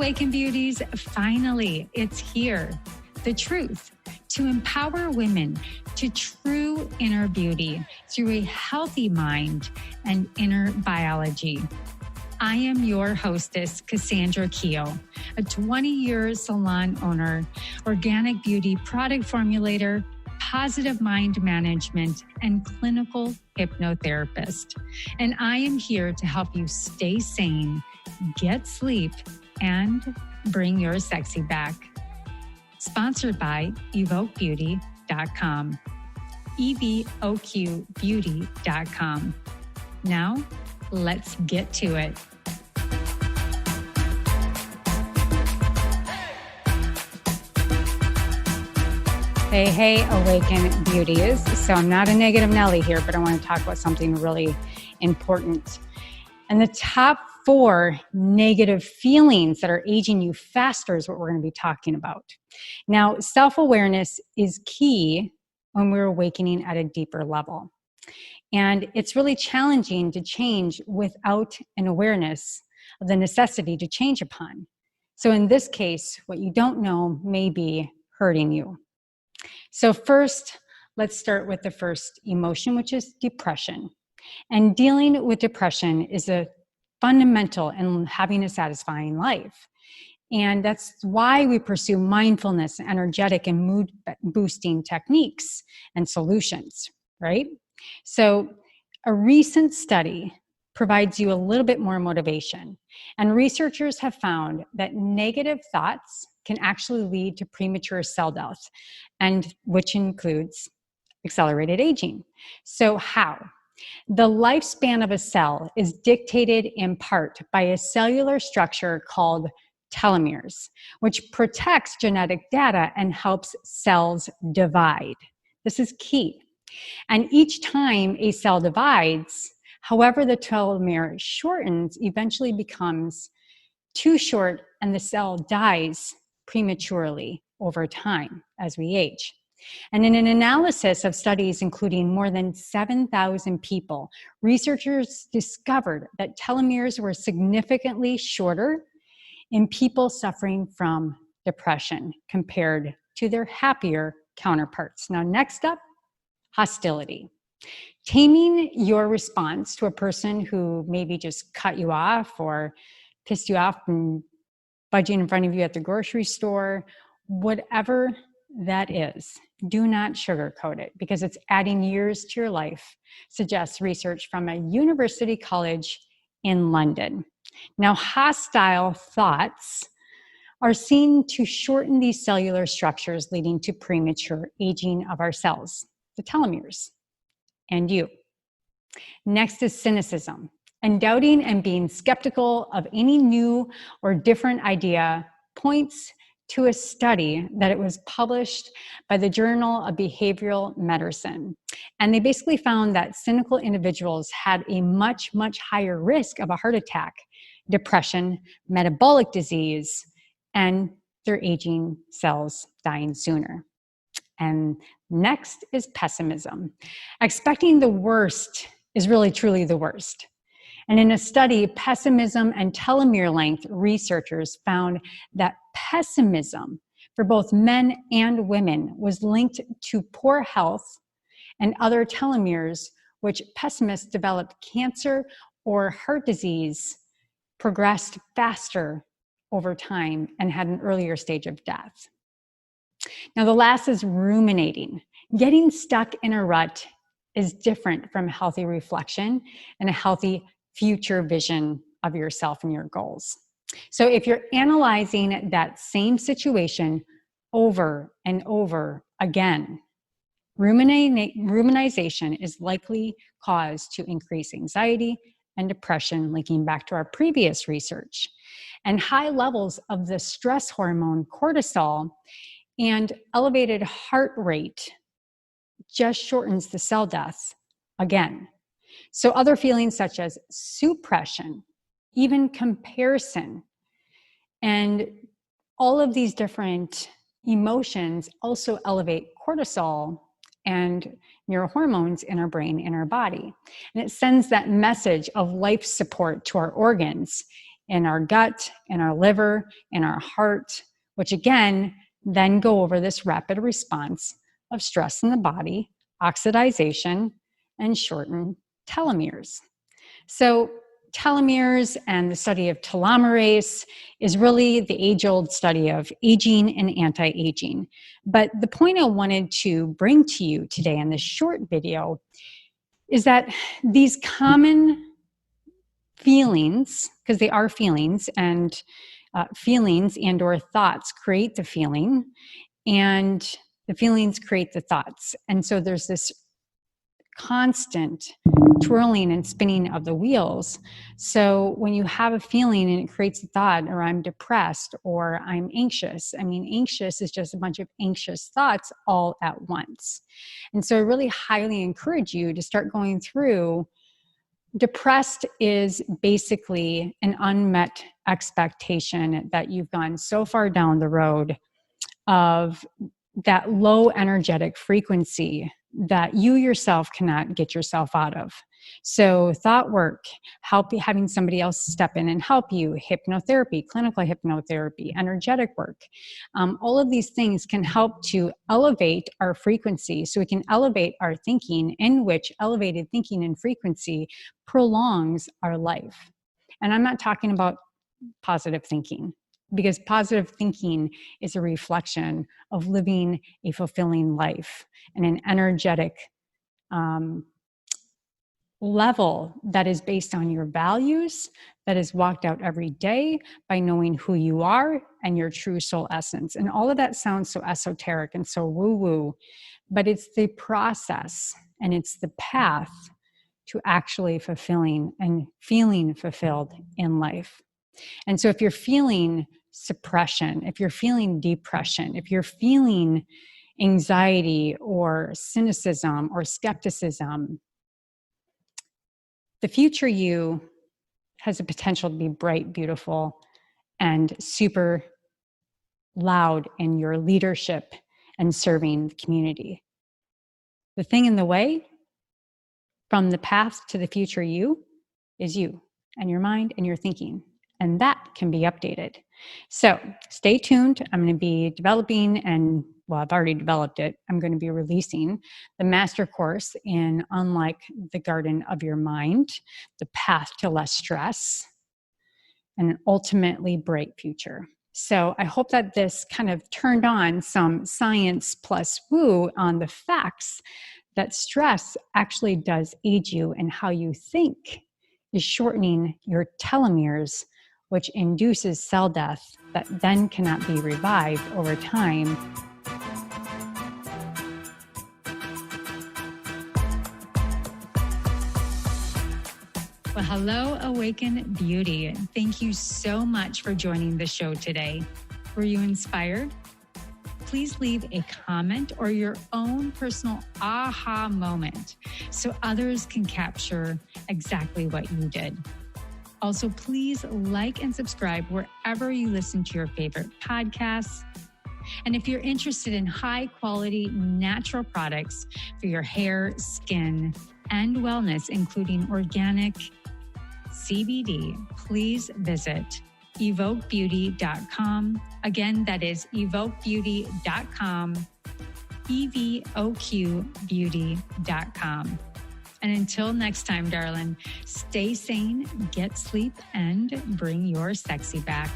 Awaken Beauties, finally, it's here. The truth to empower women to true inner beauty through a healthy mind and inner biology. I am your hostess, Cassandra Keogh, a 20-year salon owner, organic beauty product formulator, positive mind management, and clinical hypnotherapist. And I am here to help you stay sane, get sleep, and bring your sexy back. Sponsored by evoquebeauty.com. evoquebeauty.com. Now, let's get to it. Hey, Awaken Beauties. So I'm not a negative Nelly here, but I want to talk about something really important. And the top 4 negative feelings that are aging you faster is what we're going to be talking about. Now, self-awareness is key when we're awakening at a deeper level. And it's really challenging to change without an awareness of the necessity to change upon. So in this case, what you don't know may be hurting you. So first, let's start with the first emotion, which is depression. And dealing with depression is a fundamental in having a satisfying life. And that's why we pursue mindfulness, energetic and mood boosting techniques and solutions, right? So a recent study provides you a little bit more motivation. And researchers have found that negative thoughts can actually lead to premature cell death, and which includes accelerated aging. So how? The lifespan of a cell is dictated in part by a cellular structure called telomeres, which protects genetic data and helps cells divide. This is key. And each time a cell divides, however, the telomere shortens, eventually becomes too short and the cell dies prematurely over time as we age. And in an analysis of studies including more than 7,000 people, researchers discovered that telomeres were significantly shorter in people suffering from depression compared to their happier counterparts. Now, next up, hostility. Taming your response to a person who maybe just cut you off or pissed you off and budging in front of you at the grocery store, whatever that is, do not sugarcoat it because it's adding years to your life, suggests research from a university college in London. Now, hostile thoughts are seen to shorten these cellular structures, leading to premature aging of our cells, the telomeres, and you. Next is cynicism, and doubting and being skeptical of any new or different idea points to a study that it was published by the Journal of Behavioral Medicine. And they basically found that cynical individuals had a much higher risk of a heart attack, depression, metabolic disease, and their aging cells dying sooner. And next is pessimism. Expecting the worst is really truly the worst. And in a study, pessimism and telomere length, researchers found that pessimism for both men and women was linked to poor health and other telomeres, which pessimists developed cancer or heart disease, progressed faster over time, and had an earlier stage of death. Now, the last is ruminating. Getting stuck in a rut is different from healthy reflection and a healthy future vision of yourself and your goals. So if you're analyzing that same situation over and over again, rumination is likely cause to increase anxiety and depression, linking back to our previous research. And high levels of the stress hormone cortisol and elevated heart rate just shortens the cell death again. So other feelings such as suppression, even comparison, and all of these different emotions also elevate cortisol and neurohormones in our brain, in our body. And it sends that message of life support to our organs in our gut, in our liver, in our heart, which again, then go over this rapid response of stress in the body, oxidization, and shorten telomeres. So telomeres and the study of telomerase is really the age-old study of aging and anti-aging. But the point I wanted to bring to you today in this short video is that these common feelings, because they are feelings, and feelings and or thoughts create the feeling, and the feelings create the thoughts. And so there's this constant twirling and spinning of the wheels. So when you have a feeling and it creates a thought, or I'm depressed or I'm anxious, I mean, anxious is just a bunch of anxious thoughts all at once. And so I really highly encourage you to start going through. Depressed is basically an unmet expectation that you've gone so far down the road of that low energetic frequency that you yourself cannot get yourself out of. So thought work, having somebody else step in and help you, hypnotherapy, clinical hypnotherapy, energetic work, all of these things can help to elevate our frequency so we can elevate our thinking, in which elevated thinking and frequency prolongs our life. And I'm not talking about positive thinking, because positive thinking is a reflection of living a fulfilling life and an energetic level that is based on your values, that is walked out every day by knowing who you are and your true soul essence. And all of that sounds so esoteric and so woo-woo, but it's the process and it's the path to actually fulfilling and feeling fulfilled in life. And so if you're feeling suppression, if you're feeling depression, if you're feeling anxiety or cynicism or skepticism, the future you has the potential to be bright, beautiful, and super loud in your leadership and serving the community. The thing in the way from the path to the future you is you and your mind and your thinking. And that can be updated. So stay tuned. I'm going to be developing I've already developed it. I'm going to be releasing the master course in Unlike the Garden of Your Mind, the path to less stress and an ultimately bright future. So I hope that this kind of turned on some science plus woo on the facts that stress actually does age you, and how you think is shortening your telomeres, which induces cell death that then cannot be revived over time. Well, hello, Awaken Beauty. Thank you so much for joining the show today. Were you inspired? Please leave a comment or your own personal aha moment so others can capture exactly what you did. Also, please like and subscribe wherever you listen to your favorite podcasts. And if you're interested in high quality natural products for your hair, skin, and wellness, including organic CBD, please visit evoquebeauty.com. Again, that is evoquebeauty.com, evoquebeauty.com. And until next time, darling, stay sane, get sleep, and bring your sexy back.